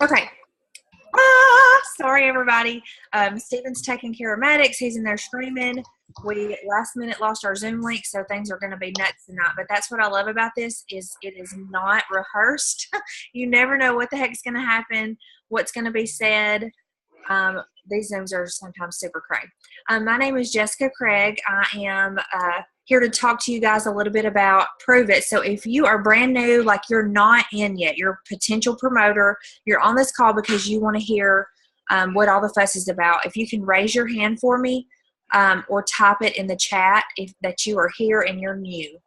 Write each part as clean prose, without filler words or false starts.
Okay. Sorry, everybody. Steven's taking care of Maddox. He's in there screaming. We last minute lost our Zoom link, so things are going to be nuts tonight. But that's what I love about this is it is not rehearsed. You never know what the heck's going to happen, what's going to be said. These Zooms are sometimes super crazy. My name is Jessica Craig. I am here to talk to you guys a little bit about Prove It. So if you are brand new, like you're not in yet, you're a potential promoter, you're on this call because you want to hear what all the fuss is about. If you can raise your hand for me or type it in the chat if that you are here and you're new,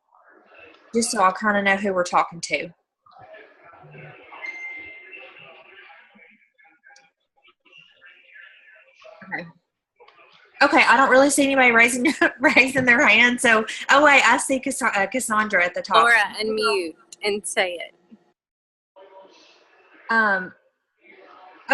just so I'll kind of know who we're talking to. Okay. Okay, I don't really see anybody raising their hand. So, oh wait, I see Cassandra at the top. Laura, unmute and say it. Oh,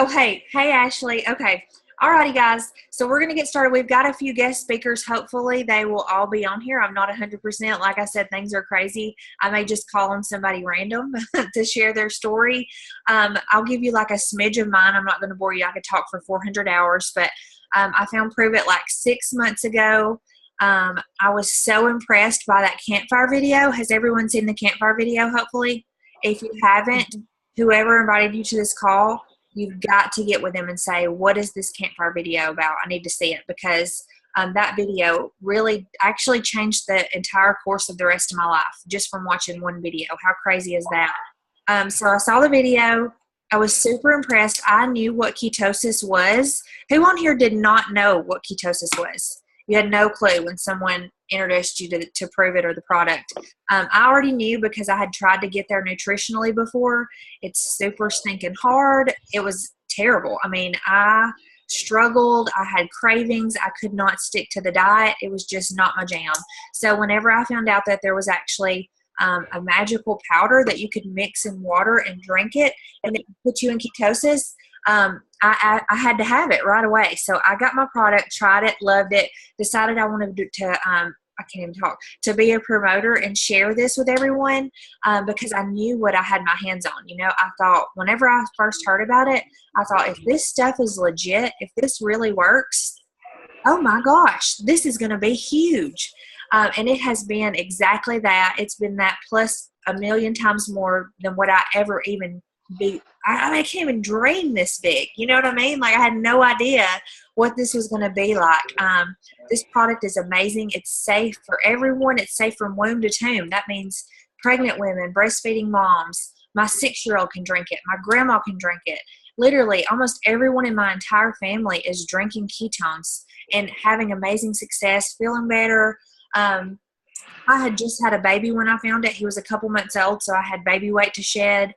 hey, Ashley. Okay, alrighty, guys. So we're gonna get started. We've got a few guest speakers. Hopefully, they will all be on here. I'm not 100%. Like I said, things are crazy. I may just call on somebody random to share their story. I'll give you like a smidge of mine. I'm not gonna bore you. I could talk for 400 hours, but I found Prove It like 6 months ago. I was so impressed by that campfire video. Has everyone seen the campfire video? Hopefully, if you haven't, whoever invited you to this call, you've got to get with them and say, what is this campfire video about? I need to see it because that video really actually changed the entire course of the rest of my life just from watching one video. How crazy is that? So I saw the video. I was super impressed. I knew what ketosis was. Who on here did not know what ketosis was? You had no clue when someone introduced you to Prove It or the product. I already knew because I had tried to get there nutritionally before. It's super stinking hard. It was terrible. I mean, I struggled. I had cravings. I could not stick to the diet. It was just not my jam. So whenever I found out that there was actually a magical powder that you could mix in water and drink it, and it would put you in ketosis, I had to have it right away. So I got my product, tried it, loved it, decided I wanted to I can't even talk, to be a promoter and share this with everyone because I knew what I had my hands on. You know, I thought whenever I first heard about it, I thought if this stuff is legit, if this really works, oh my gosh, this is going to be huge. And it has been exactly that. It's been that plus a million times more than what I ever even be. I can't even dream this big. You know what I mean? Like I had no idea what this was going to be like. This product is amazing. It's safe for everyone. It's safe from womb to tomb. That means pregnant women, breastfeeding moms. My 6-year-old can drink it. My grandma can drink it. Literally, almost everyone in my entire family is drinking ketones and having amazing success, feeling better. I had just had a baby when I found it. He was a couple months old, so I had baby weight to shed.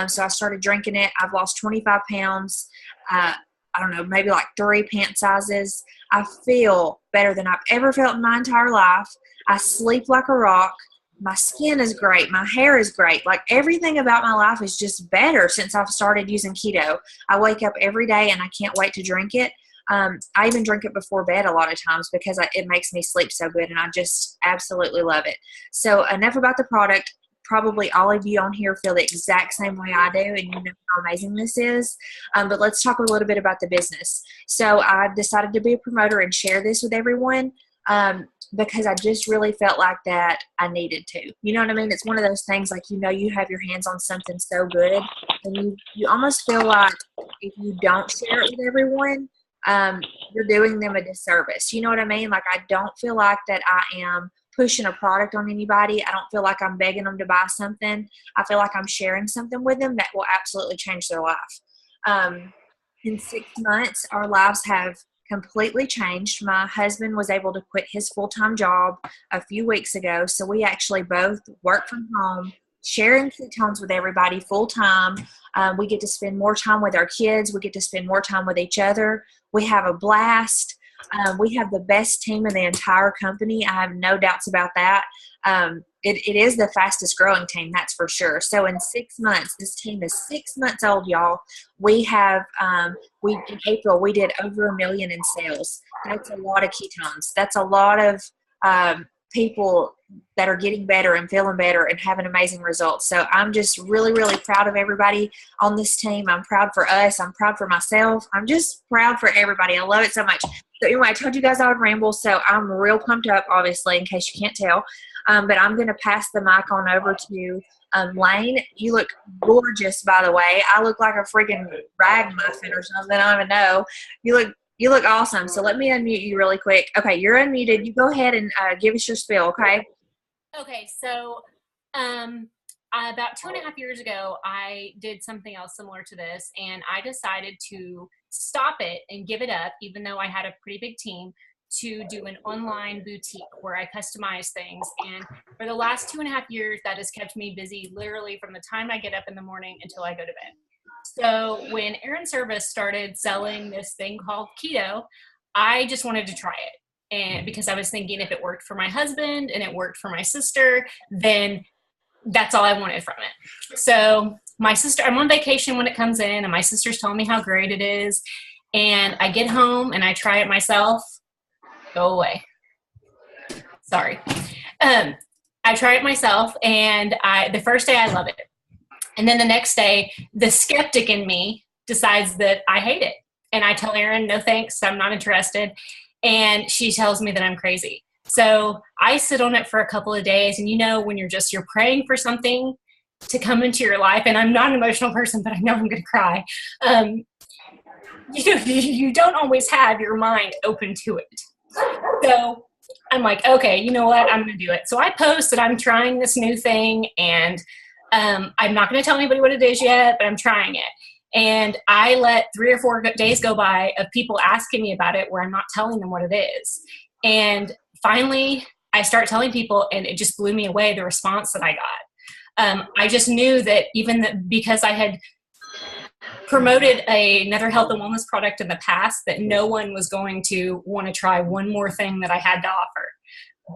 So I started drinking it. I've lost 25 pounds. I don't know, maybe like 3 pant sizes. I feel better than I've ever felt in my entire life. I sleep like a rock. My skin is great. My hair is great. Like everything about my life is just better since I've started using keto. I wake up every day and I can't wait to drink it. I even drink it before bed a lot of times because it makes me sleep so good, and I just absolutely love it. So enough about the product. Probably all of you on here feel the exact same way I do, and you know how amazing this is. But let's talk a little bit about the business. So I decided to be a promoter and share this with everyone because I just really felt like that I needed to. You know what I mean? It's one of those things like, you know, you have your hands on something so good, and you almost feel like if you don't share it with everyone, you're doing them a disservice. You know what I mean? Like I don't feel like that I am pushing a product on anybody. I don't feel like I'm begging them to buy something. I feel like I'm sharing something with them that will absolutely change their life. In 6 months, our lives have completely changed. My husband was able to quit his full-time job a few weeks ago, so we actually both work from home, sharing ketones with everybody full-time. We get to spend more time with our kids. We get to spend more time with each other. We have a blast. We have the best team in the entire company. I have no doubts about that. It is the fastest growing team, that's for sure. So in 6 months, this team is 6 months old, y'all. We have, in April, we did over $1 million in sales. That's a lot of ketones. That's a lot of people that are getting better and feeling better and having amazing results. So I'm just really, really proud of everybody on this team. I'm proud for us. I'm proud for myself. I'm just proud for everybody. I love it so much. So anyway, I told you guys I would ramble, so I'm real pumped up, obviously, in case you can't tell. But I'm going to pass the mic on over to Lane. You look gorgeous, by the way. I look like a freaking ragamuffin or something. I don't even know. You look awesome. So let me unmute you really quick. Okay, you're unmuted. You go ahead and give us your spiel, okay? Okay, so about 2.5 years ago, I did something else similar to this, and I decided to stop it and give it up, even though I had a pretty big team, to do an online boutique where I customize things. And for the last 2.5 years, that has kept me busy literally from the time I get up in the morning until I go to bed. So when Aaron Service started selling this thing called keto, I just wanted to try it. And because I was thinking if it worked for my husband and it worked for my sister, then that's all I wanted from it. So my sister, I'm on vacation when it comes in, and my sister's telling me how great it is. And I get home and I try it myself. Go away. Sorry. I try it myself, and the first day I love it. And then the next day, the skeptic in me decides that I hate it. And I tell Erin, no thanks, I'm not interested. And she tells me that I'm crazy. So I sit on it for a couple of days. And when you're praying for something to come into your life, and I'm not an emotional person, but I know I'm going to cry. You don't always have your mind open to it. So I'm like, okay, you know what? I'm going to do it. So I post that I'm trying this new thing, and I'm not going to tell anybody what it is yet, but I'm trying it. And I let 3 or 4 days go by of people asking me about it where I'm not telling them what it is. And finally, I start telling people, and it just blew me away, the response that I got. I just knew that because I had promoted another health and wellness product in the past, that no one was going to want to try one more thing that I had to offer.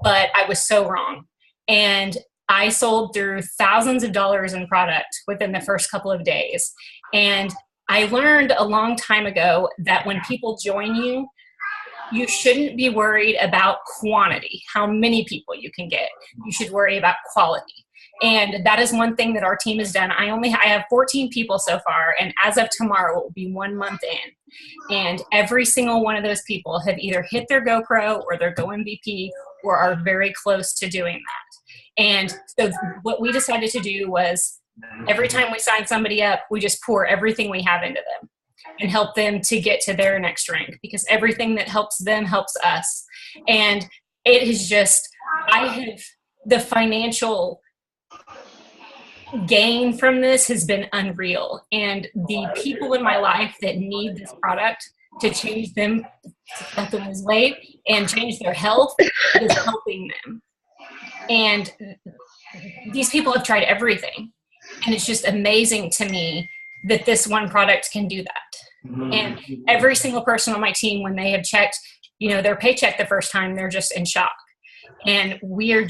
But I was so wrong. And I sold through thousands of dollars in product within the first couple of days. And I learned a long time ago that when people join you, you shouldn't be worried about quantity, how many people you can get. You should worry about quality. And that is one thing that our team has done. I have 14 people so far, and as of tomorrow, it will be 1 month in. And every single one of those people have either hit their GoPro or their Go MVP or are very close to doing that. And so what we decided to do was every time we sign somebody up, we just pour everything we have into them and help them to get to their next rank, because everything that helps them helps us. And it is just, the financial gain from this has been unreal. And the people in my life that need this product to change them, to help them lose weight and change their health, is helping them. And these people have tried everything. And it's just amazing to me that this one product can do that. And every single person on my team, when they have checked, their paycheck the first time, they're just in shock. And we are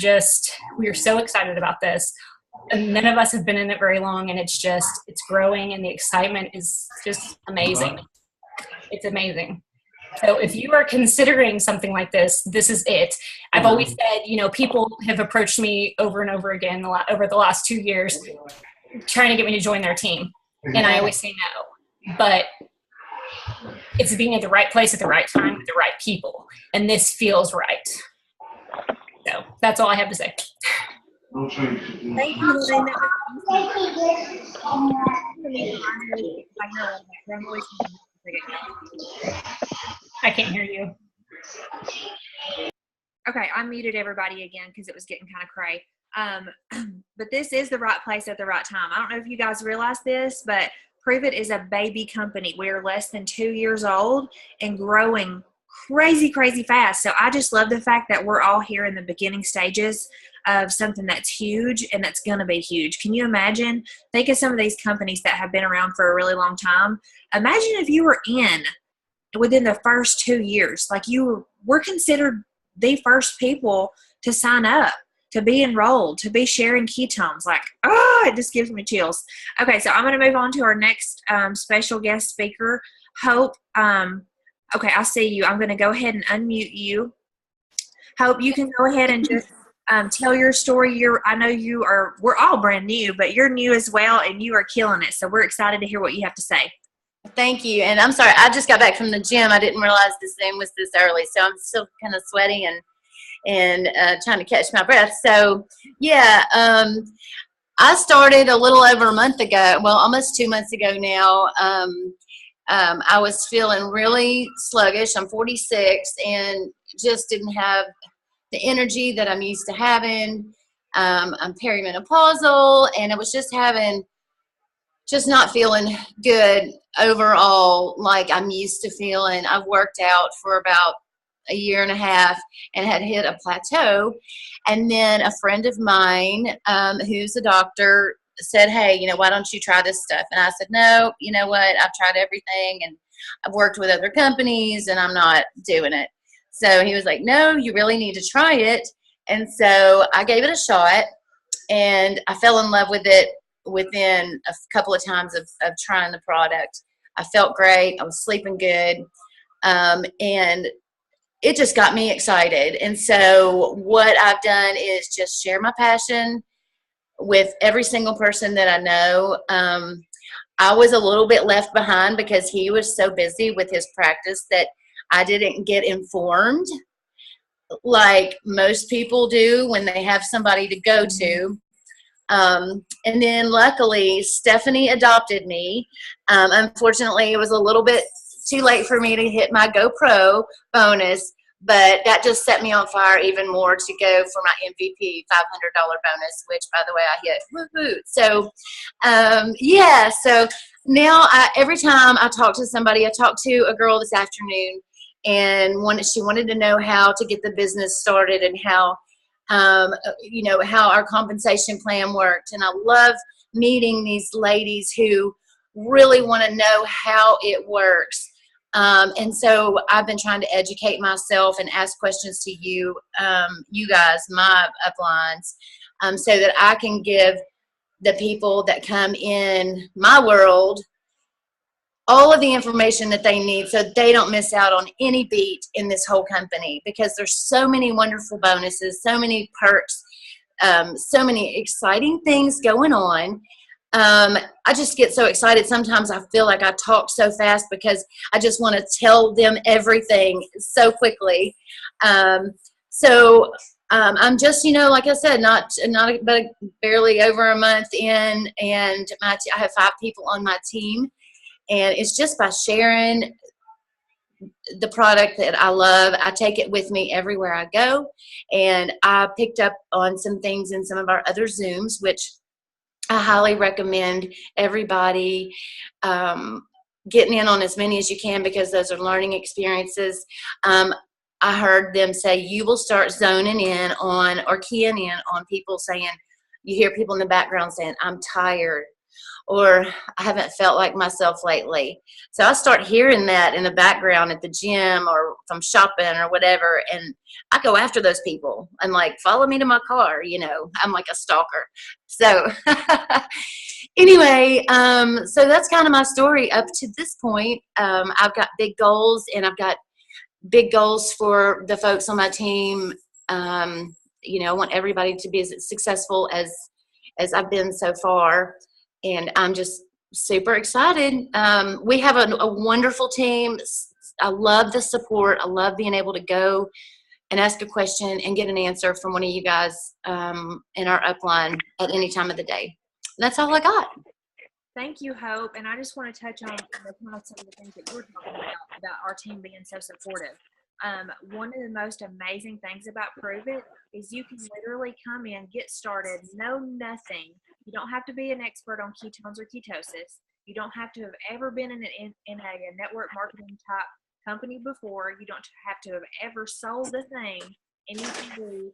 so excited about this. And none of us have been in it very long, and it's growing, and the excitement is just amazing. It's amazing. So if you are considering something like this, this is it. I've always said, people have approached me over and over again over the last 2 years trying to get me to join their team. And I always say no. But it's being at the right place at the right time with the right people. And this feels right. So that's all I have to say. Thank you, I can't hear you. Okay, I muted everybody again because it was getting kind of cray. But this is the right place at the right time. I don't know if you guys realize this, but Prove It is a baby company. We're less than 2 years old and growing crazy, crazy fast. So I just love the fact that we're all here in the beginning stages of something that's huge and that's going to be huge. Can you imagine? Think of some of these companies that have been around for a really long time. Imagine if you were within the first 2 years, like we're considered the first people to sign up, to be enrolled, to be sharing ketones. Like, it just gives me chills. Okay, so I'm going to move on to our next special guest speaker, Hope. Okay, I see you. I'm going to go ahead and unmute you. Hope you can go ahead and just tell your story. I know we're all brand new, but you're new as well, and you are killing it. So we're excited to hear what you have to say. Thank you. And I'm sorry, I just got back from the gym. I didn't realize the Zoom was this early, so I'm still kind of sweaty and trying to catch my breath. So, yeah, I started a little over a month ago, well, almost 2 months ago now. I was feeling really sluggish. I'm 46 and just didn't have the energy that I'm used to having. I'm perimenopausal, and I was just not feeling good overall like I'm used to feeling. I've worked out for about a year and a half and had hit a plateau. And then a friend of mine who's a doctor said, hey, why don't you try this stuff? And I said, no, you know what? I've tried everything and I've worked with other companies and I'm not doing it. So he was like, no, you really need to try it. And so I gave it a shot and I fell in love with it within a couple of times of trying the product. I felt great. I was sleeping good. And it just got me excited. And so what I've done is just share my passion with every single person that I know. I was a little bit left behind because he was so busy with his practice that I didn't get informed like most people do when they have somebody to go to. And then luckily, Stephanie adopted me. Unfortunately, it was a little bit too late for me to hit my GoPro bonus, but that just set me on fire even more to go for my MVP $500 bonus, which, by the way, I hit. Woohoo! So, yeah, so now every time I talk to somebody, I talked to a girl this afternoon, and she wanted to know how to get the business started and how our compensation plan worked. And I love meeting these ladies who really want to know how it works. And so I've been trying to educate myself and ask questions to you guys, my uplines, so that I can give the people that come in my world all of the information that they need so they don't miss out on any beat in this whole company, because there's so many wonderful bonuses, so many perks, so many exciting things going on. I just get so excited. Sometimes I feel like I talk so fast because I just want to tell them everything so quickly. So I'm just, like I said, but barely over a month in, and I have 5 people on my team. And it's just by sharing the product that I love. I take it with me everywhere I go. And I picked up on some things in some of our other Zooms, which I highly recommend everybody getting in on as many as you can, because those are learning experiences. I heard them say you will start zoning in on or keying in on people saying, you hear people in the background saying, I'm tired, or I haven't felt like myself lately. So I start hearing that in the background at the gym or if I'm shopping or whatever, and I go after those people and like, follow me to my car, I'm like a stalker. So anyway, so that's kind of my story up to this point. I've got big goals, and I've got big goals for the folks on my team. I want everybody to be as successful as I've been so far. And I'm just super excited. We have a wonderful team. I love the support. I love being able to go and ask a question and get an answer from one of you guys in our upline at any time of the day. That's all I got. Thank you, Hope. And I just want to touch on some of the things that you were talking about our team being so supportive. One of the most amazing things about Prove It is you can literally come in, get started, know nothing. You don't have to be an expert on ketones or ketosis. You don't have to have ever been in a network marketing type company before. You don't have to have ever sold a thing, and you can be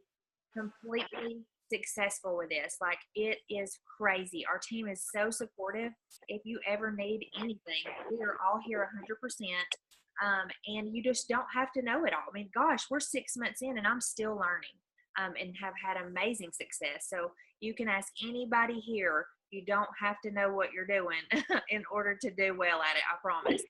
completely successful with this. Like, it is crazy. Our team is so supportive. If you ever need anything, we are all here 100%. And you just don't have to know it all. I mean, gosh, we're 6 months in and I'm still learning and have had amazing success. So you can ask anybody here. You don't have to know what you're doing in order to do well at it, I promise.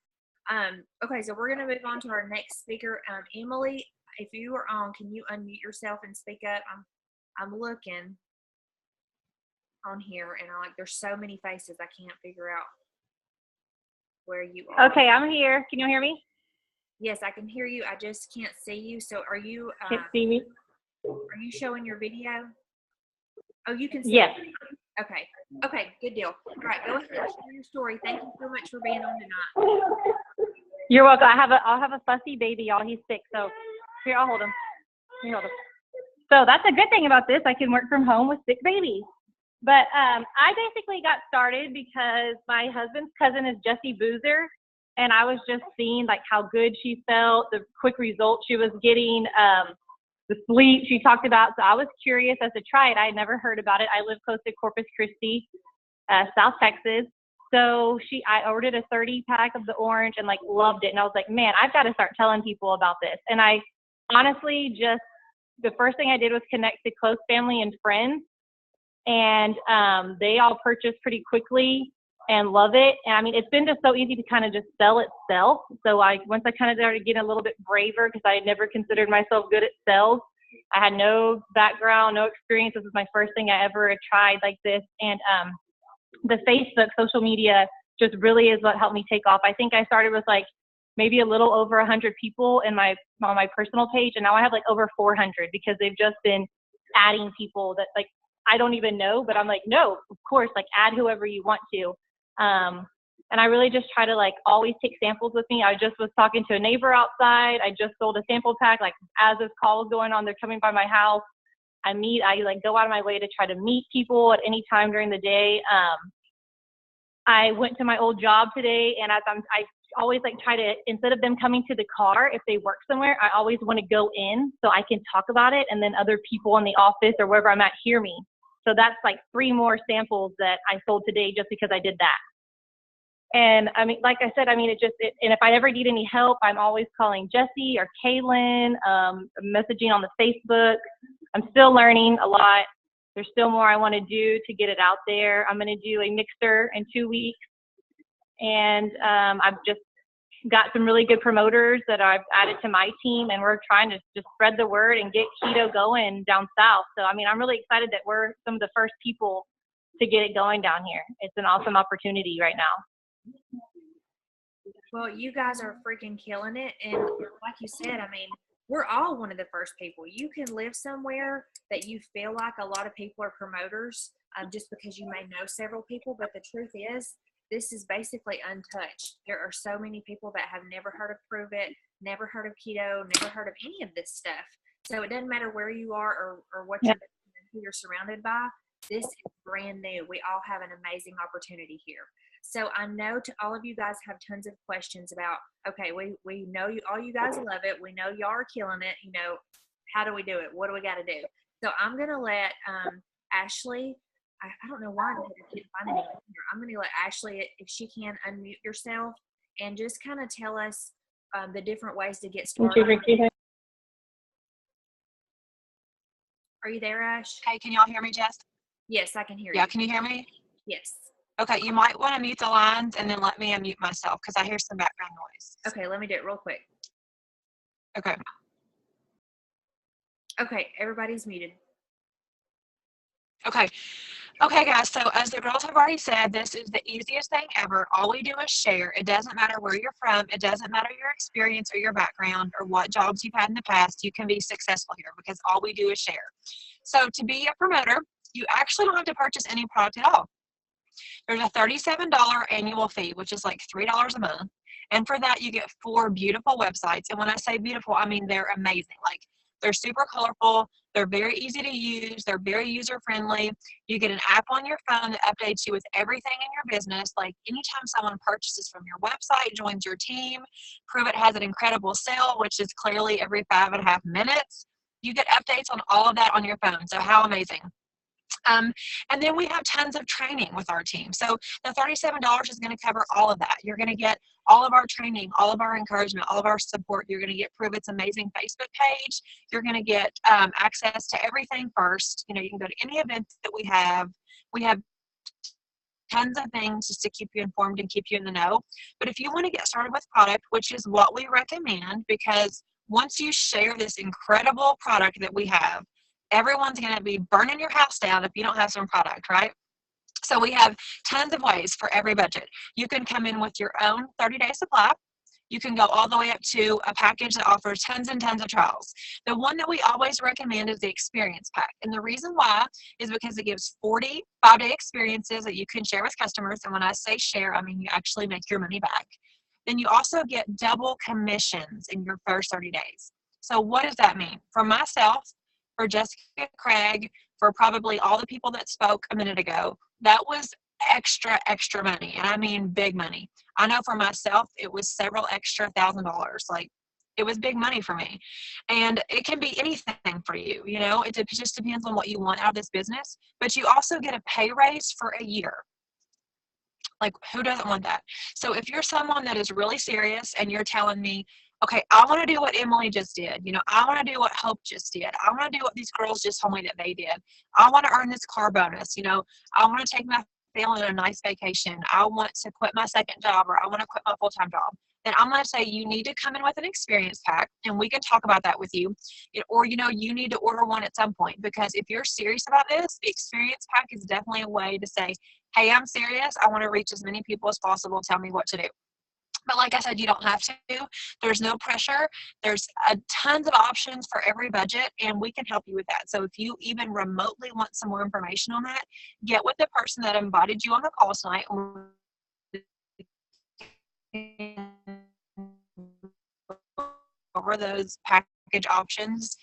Okay, so we're going to move on to our next speaker. Emily, if you are on, can you unmute yourself and speak up? I'm looking on here, and there's so many faces I can't figure out where you are. Okay, I'm here. Can you hear me? Yes, I can hear you. I just can't see you. So are you Can't see me? are you showing your video? Oh, you can see Yes. it. Okay. Okay, good deal. All right, go ahead and share your story. Thank you so much for being on tonight. You're welcome. I'll have a fussy baby, y'all. He's sick. So here, I'll hold him. Here, hold him. So that's a good thing about this. I can work from home with sick babies. But I basically got started because my husband's cousin is Jessie Boozer, and I was just seeing like how good she felt, the quick results she was getting, the sleep she talked about. So I was curious as to try it. I had never heard about it. I live close to Corpus Christi, South Texas. So I ordered a 30-pack of the orange and like loved it. And I was like, man, I've got to start telling people about this. And I honestly just, the first thing I did was connect to close family and friends. And they all purchased pretty quickly and love it. And I mean, it's been just so easy to kind of just sell itself. So once I kind of started getting a little bit braver, because I had never considered myself good at sales. I had no background, no experience. This was my first thing I ever tried like this. And the Facebook, social media just really is what helped me take off. I think I started with like maybe a little over 100 people on my personal page. And now I have like over 400 because they've just been adding people that like, I don't even know, but I'm like, no, of course, like add whoever you want to. And I really just try to like always take samples with me. I just was talking to a neighbor outside. I just sold a sample pack. Like as this call was going on, they're coming by my house. I like go out of my way to try to meet people at any time during the day. I went to my old job today, and I always like try to, instead of them coming to the car, if they work somewhere, I always want to go in so I can talk about it. And then other people in the office or wherever I'm at hear me. So that's like 3 more samples that I sold today just because I did that. And I mean, like I said, I mean, and if I ever need any help, I'm always calling Jessie or Kaylin, messaging on the Facebook. I'm still learning a lot. There's still more I want to do to get it out there. I'm going to do a mixer in 2 weeks. And I've just got some really good promoters that I've added to my team, and we're trying to just spread the word and get keto going down south. So, I mean, I'm really excited that we're some of the first people to get it going down here. It's an awesome opportunity right now. Well, you guys are freaking killing it. And like you said, I mean, we're all one of the first people. You can live somewhere that you feel like a lot of people are promoters just because you may know several people. But the truth is, this is basically untouched. There are so many people that have never heard of Prove It, never heard of keto, never heard of any of this stuff. So it doesn't matter where you are or what you're doing and who you're surrounded by. This is brand new. We all have an amazing opportunity here. So I know all of you guys have tons of questions about, okay, we know all you guys love it. We know y'all are killing it. You know, how do we do it? What do we got to do? So I'm going to let Ashley, I don't know why I can't find anything here. I'm going to let Ashley, if she can, unmute yourself and just kind of tell us the different ways to get started. Are you there, Ash? Hey, can y'all hear me, Jess? Yes, I can hear you. Yeah, can you hear me? Yes. Okay, you might want to mute the lines and then let me unmute myself because I hear some background noise. Okay, let me do it real quick. Okay. Okay, everybody's muted. Okay, guys, so as the girls have already said, this is the easiest thing ever. All we do is share. It doesn't matter where you're from. It doesn't matter your experience or your background or what jobs you've had in the past. You can be successful here because all we do is share. So to be a promoter, you actually don't have to purchase any product at all. There's a $37 annual fee, which is like $3 a month. And for that, you get 4 beautiful websites. And when I say beautiful, I mean they're amazing. Like, they're super colorful. They're very easy to use. They're very user-friendly. You get an app on your phone that updates you with everything in your business. Like, anytime someone purchases from your website, joins your team, Prove It has an incredible sale, which is clearly every 5.5 minutes. You get updates on all of that on your phone. So how amazing. And then we have tons of training with our team. So the $37 is going to cover all of that. You're going to get all of our training, all of our encouragement, all of our support. You're going to get Prove It's amazing Facebook page. You're going to get access to everything first. You know, you can go to any events that we have. We have tons of things just to keep you informed and keep you in the know. But if you want to get started with product, which is what we recommend, because once you share this incredible product that we have, everyone's going to be burning your house down if you don't have some product, right? So we have tons of ways for every budget. You can come in with your own 30-day supply. You can go all the way up to a package that offers tons and tons of trials. The one that we always recommend is the experience pack. And the reason why is because it gives 40 5-day experiences that you can share with customers. And when I say share, I mean you actually make your money back. Then you also get double commissions in your first 30 days. So what does that mean? For myself, for Jessica Craig, for probably all the people that spoke a minute ago, that was extra money. And I mean big money. I know for myself, it was several extra $1,000. Like, it was big money for me. And it can be anything for you, you know, it just depends on what you want out of this business. But you also get a pay raise for a year. Like, who doesn't want that? So if you're someone that is really serious and you're telling me, okay, I want to do what Emily just did. You know, I want to do what Hope just did. I want to do what these girls just told me that they did. I want to earn this car bonus. You know, I want to take my family on a nice vacation. I want to quit my second job, or I want to quit my full-time job. Then I'm going to say you need to come in with an experience pack, and we can talk about that with you. Or, you know, you need to order one at some point, because if you're serious about this, the experience pack is definitely a way to say, hey, I'm serious. I want to reach as many people as possible. Tell me what to do. But like I said, you don't have to. There's no pressure. There's tons of options for every budget, and we can help you with that. So if you even remotely want some more information on that, get with the person that invited you on the call tonight. Over those package options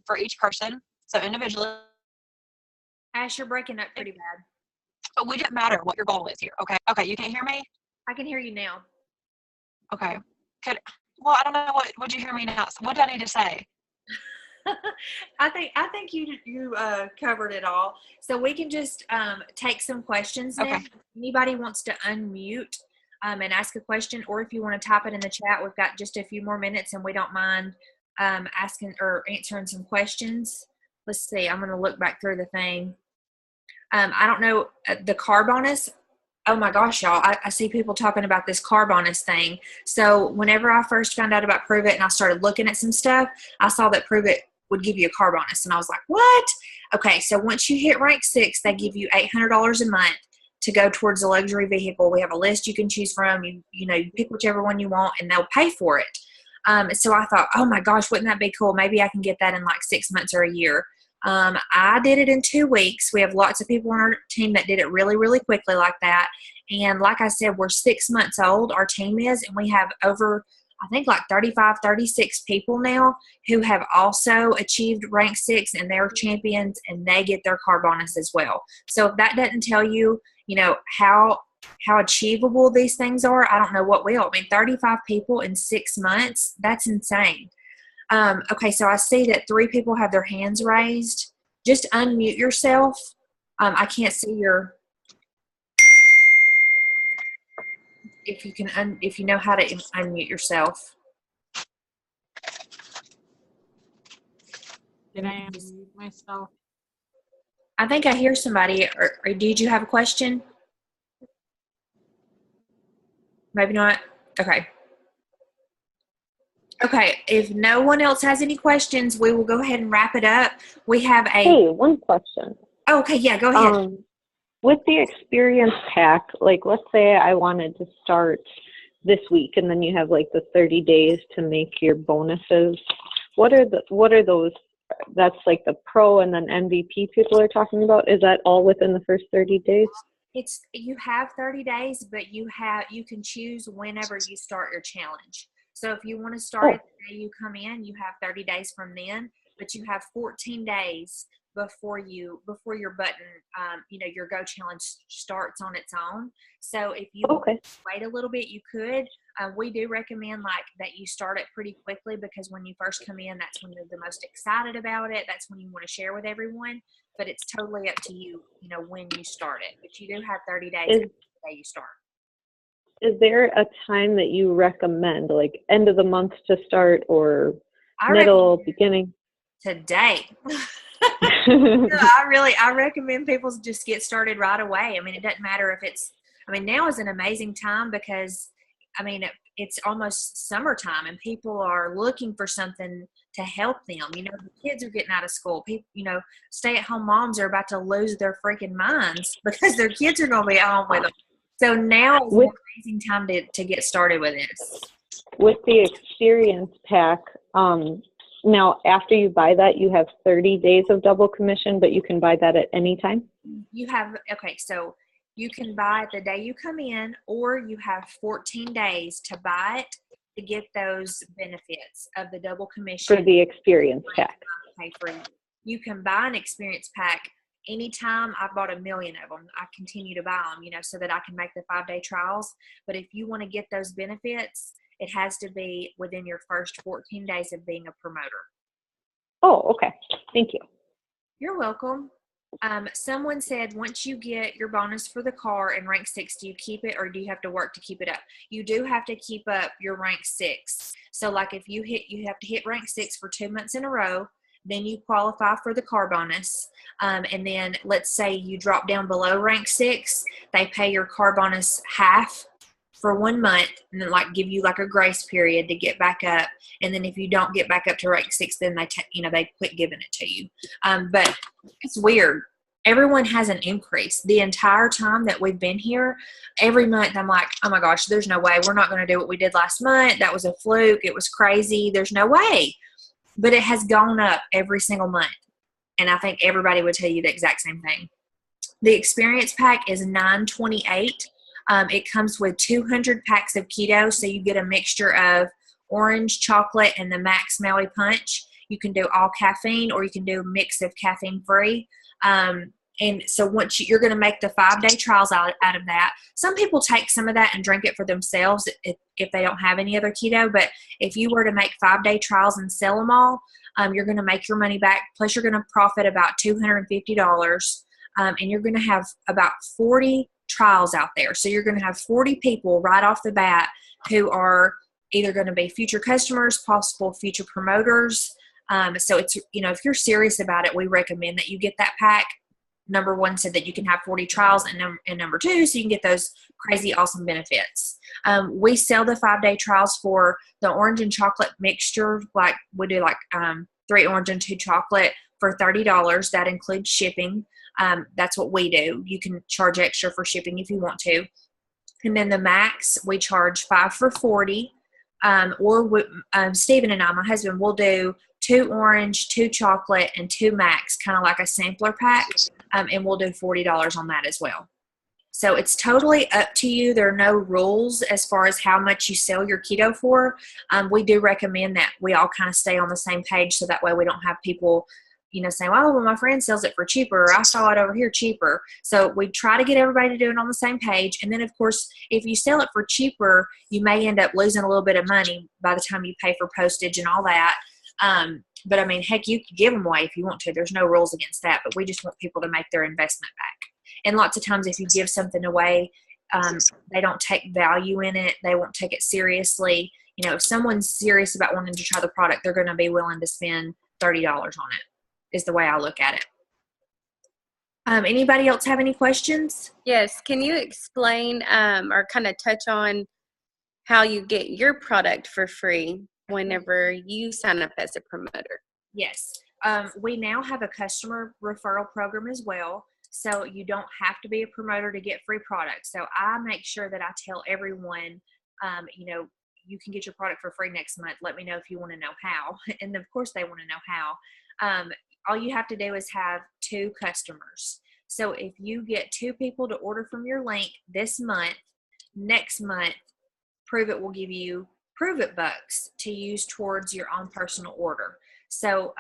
for each person. So individually. Ash, you're breaking up pretty bad. But we didn't matter what your goal is here. Okay. Okay. You can't hear me? I can hear you now. Okay. Well, I don't know would you hear me now? So what do I need to say? I think you covered it all. So we can just take some questions now. Okay. If anybody wants to unmute and ask a question, or if you want to type it in the chat, we've got just a few more minutes and we don't mind asking or answering some questions. Let's see. I'm going to look back through the thing. I don't know, the car bonus. Oh my gosh, y'all, I see people talking about this car bonus thing. So whenever I first found out about Pruvit and I started looking at some stuff, I saw that Pruvit would give you a car bonus. And I was like, what? Okay, so once you hit rank 6, they give you $800 a month to go towards a luxury vehicle. We have a list you can choose from. You know, you pick whichever one you want and they'll pay for it. So I thought, oh my gosh, wouldn't that be cool? Maybe I can get that in like 6 months or a year. I did it in 2 weeks. We have lots of people on our team that did it really, really quickly like that. And like I said, we're 6 months old, our team is, and we have over, I think, like 35, 36 people now who have also achieved rank 6, and they're champions, and they get their car bonus as well. So if that doesn't tell you, you know, how achievable these things are, I don't know what will. I mean, 35 people in 6 months, that's insane. Okay, so I see that 3 people have their hands raised. Just unmute yourself. I can't see your, if you know how to unmute yourself. Did I unmute myself? I think I hear somebody, or did you have a question? Maybe not. Okay. Okay, if no one else has any questions, we will go ahead and wrap it up. We have a... Hey, one question. Oh, okay, yeah, go ahead. With the experience pack, like let's say I wanted to start this week and then you have like the 30 days to make your bonuses. What are those? That's like the pro and then MVP people are talking about. Is that all within the first 30 days? You have 30 days, but you can choose whenever you start your challenge. So if you want to start the day you come in, you have 30 days from then, but you have 14 days before your button, your Go Challenge starts on its own. So if you wait a little bit, you could. We do recommend that you start it pretty quickly, because when you first come in, that's when you're the most excited about it. That's when you want to share with everyone. But it's totally up to you, when you start it. But you do have 30 days after the day you start. Is there a time that you recommend, like end of the month to start, or middle, beginning? Today. I recommend people just get started right away. I mean, it doesn't matter if now is an amazing time, because it's almost summertime and people are looking for something to help them. You know, the kids are getting out of school. People, you know, stay-at-home moms are about to lose their freaking minds because their kids are going to be at home with them. So now is an amazing time to get started with this. With the experience pack, now after you buy that, you have 30 days of double commission, but you can buy that at any time? You have, okay, so you can buy it the day you come in, or you have 14 days to buy it to get those benefits of the double commission. For the experience pack. Pay for it. You can buy an experience pack anytime. I've bought 1 million of them. I continue to buy them, you know, so that I can make the 5-day trials. But if you want to get those benefits, it has to be within your first 14 days of being a promoter. Oh, okay. Thank you. You're welcome. Someone said, once you get your bonus for the car in rank 6, do you keep it or do you have to work to keep it up? You do have to keep up your rank 6. So like if you have to hit rank 6 for 2 months in a row, then you qualify for the car bonus. And then let's say you drop down below rank 6, they pay your car bonus half for 1 month and then like give you like a grace period to get back up. And then if you don't get back up to rank 6, then they quit giving it to you. But it's weird. Everyone has an increase. The entire time that we've been here, every month I'm like, oh my gosh, there's no way. We're not going to do what we did last month. That was a fluke. It was crazy. There's no way. But it has gone up every single month. And I think everybody would tell you the exact same thing. The experience pack is $9.28. It comes with 200 packs of keto, so you get a mixture of orange, chocolate, and the Max Maui Punch. You can do all caffeine, or you can do a mix of caffeine-free. And so once you're going to make the 5-day trials out of that. Some people take some of that and drink it for themselves if they don't have any other keto. But if you were to make 5-day trials and sell them all, you're going to make your money back. Plus, you're going to profit about $250. And you're going to have about 40 trials out there. So you're going to have 40 people right off the bat who are either going to be future customers, possible future promoters. So it's, you know, if you're serious about it, we recommend that you get that pack. Number one, so that you can have 40 trials, and number two, so you can get those crazy awesome benefits. We sell the 5-day trials for the orange and chocolate mixture. Like we do 3 orange and 2 chocolate for $30. That includes shipping. That's what we do. You can charge extra for shipping if you want to. And then the max, we charge 5 for $40. Stephen and I, my husband, will do 2 orange, 2 chocolate, and 2 max, kind of like a sampler pack. And we'll do $40 on that as well. So it's totally up to you. There are no rules as far as how much you sell your keto for. We do recommend that we all kind of stay on the same page, so that way we don't have people, you know, saying, well, my friend sells it for cheaper, or I saw it over here cheaper. So we try to get everybody to do it on the same page. And then, of course, if you sell it for cheaper, you may end up losing a little bit of money by the time you pay for postage and all that. But I mean, heck, you could give them away if you want to. There's no rules against that, but we just want people to make their investment back. And lots of times if you give something away, they don't take value in it. They won't take it seriously. You know, if someone's serious about wanting to try the product, they're going to be willing to spend $30 on it, is the way I look at it. Anybody else have any questions? Yes. Can you explain or kind of touch on how you get your product for free whenever you sign up as a promoter? Yes. We now have a customer referral program as well. So you don't have to be a promoter to get free products. So I make sure that I tell everyone, you know, you can get your product for free next month. Let me know if you want to know how. And of course they want to know how. All you have to do is have 2 customers. So if you get 2 people to order from your link this month, next month, Pruvit will give you Pruvit bucks to use towards your own personal order. So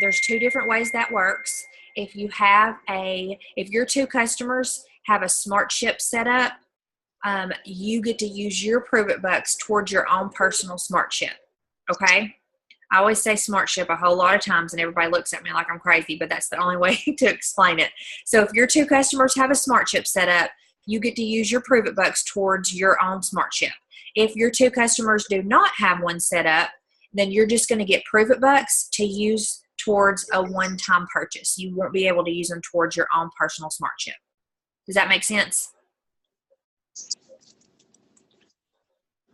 there's 2 different ways that works. If your 2 customers have a Smart Ship set up, you get to use your Pruvit bucks towards your own personal Smart Ship. Okay? I always say Smart Ship a whole lot of times, and everybody looks at me like I'm crazy, but that's the only way to explain it. So if your 2 customers have a Smart Ship set up, you get to use your Pruvit bucks towards your own Smart Ship. If your 2 customers do not have one set up, then you're just going to get Pruvit bucks to use towards a one-time purchase. You won't be able to use them towards your own personal Smart Ship. Does that make sense?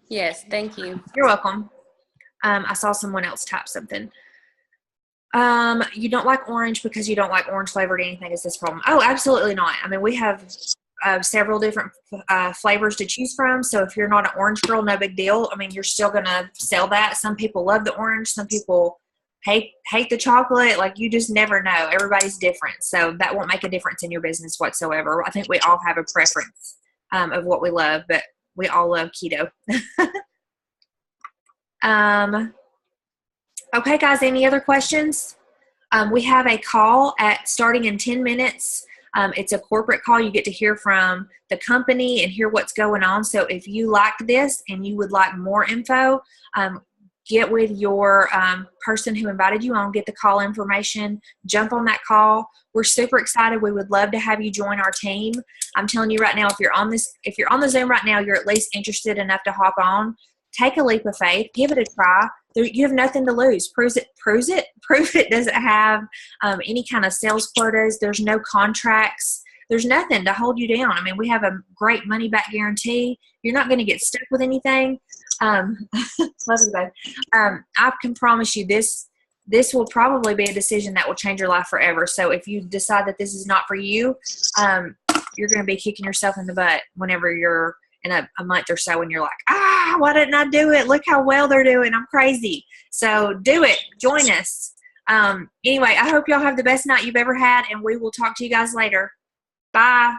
Yes, thank you. You're welcome. I saw someone else type something. You don't like orange because you don't like orange flavored anything. Is this problem? Oh, absolutely not. I mean, we have several different flavors to choose from. So if you're not an orange girl, no big deal. I mean, you're still going to sell that. Some people love the orange. Some people hate the chocolate. Like, you just never know. Everybody's different. So that won't make a difference in your business whatsoever. I think we all have a preference of what we love, but we all love keto. Okay, guys, any other questions? We have a call starting in 10 minutes. It's a corporate call. You get to hear from the company and hear what's going on. So if you like this and you would like more info, get with your person who invited you on, get the call information, jump on that call. We're super excited. We would love to have you join our team. I'm telling you right now, if you're on the Zoom right now, you're at least interested enough to hop on. Take a leap of faith. Give it a try. You have nothing to lose. Prove it doesn't have any kind of sales quotas. There's no contracts. There's nothing to hold you down. I mean, we have a great money back guarantee. You're not going to get stuck with anything. Love you, babe. I can promise you this will probably be a decision that will change your life forever. So if you decide that this is not for you, you're going to be kicking yourself in the butt whenever you're in a month or so and you're like, why didn't I do it? Look how well they're doing. I'm crazy. So do it. Join us. Anyway, I hope y'all have the best night you've ever had, and we will talk to you guys later. Bye.